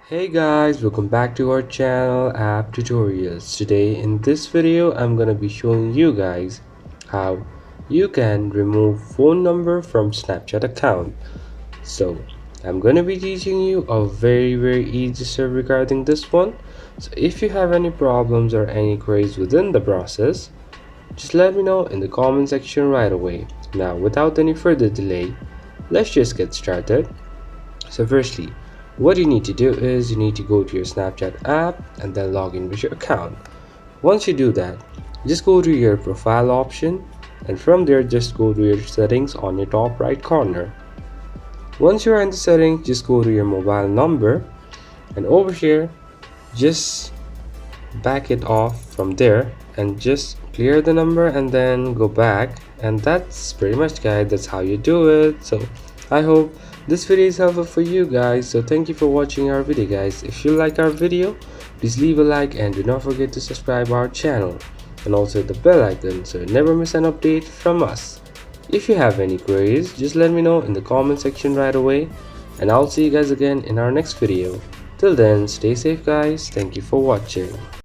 Hey guys, welcome back to our channel App Tutorials. Today in this video I'm gonna be showing you guys how you can remove phone number from Snapchat account. So I'm gonna be teaching you a very easy step regarding this one. So if you have any problems or any queries within the process, just let me know in the comment section right away. Now without any further delay, let's just get started. So firstly, what you need to do is you need to go to your Snapchat app and then log in with your account. Once you do that, just go to your profile option and from there just go to your settings on your top right corner. Once you are in the settings, just go to your mobile number and over here just back it off from there and just clear the number and then go back, and that's pretty much guys, that's how you do it. So I hope this video is helpful for you guys. So thank you for watching our video guys. If you like our video, please leave a like and do not forget to subscribe our channel and also hit the bell icon so you never miss an update from us. If you have any queries, just let me know in the comment section right away and I'll see you guys again in our next video. Till then, stay safe guys. Thank you for watching.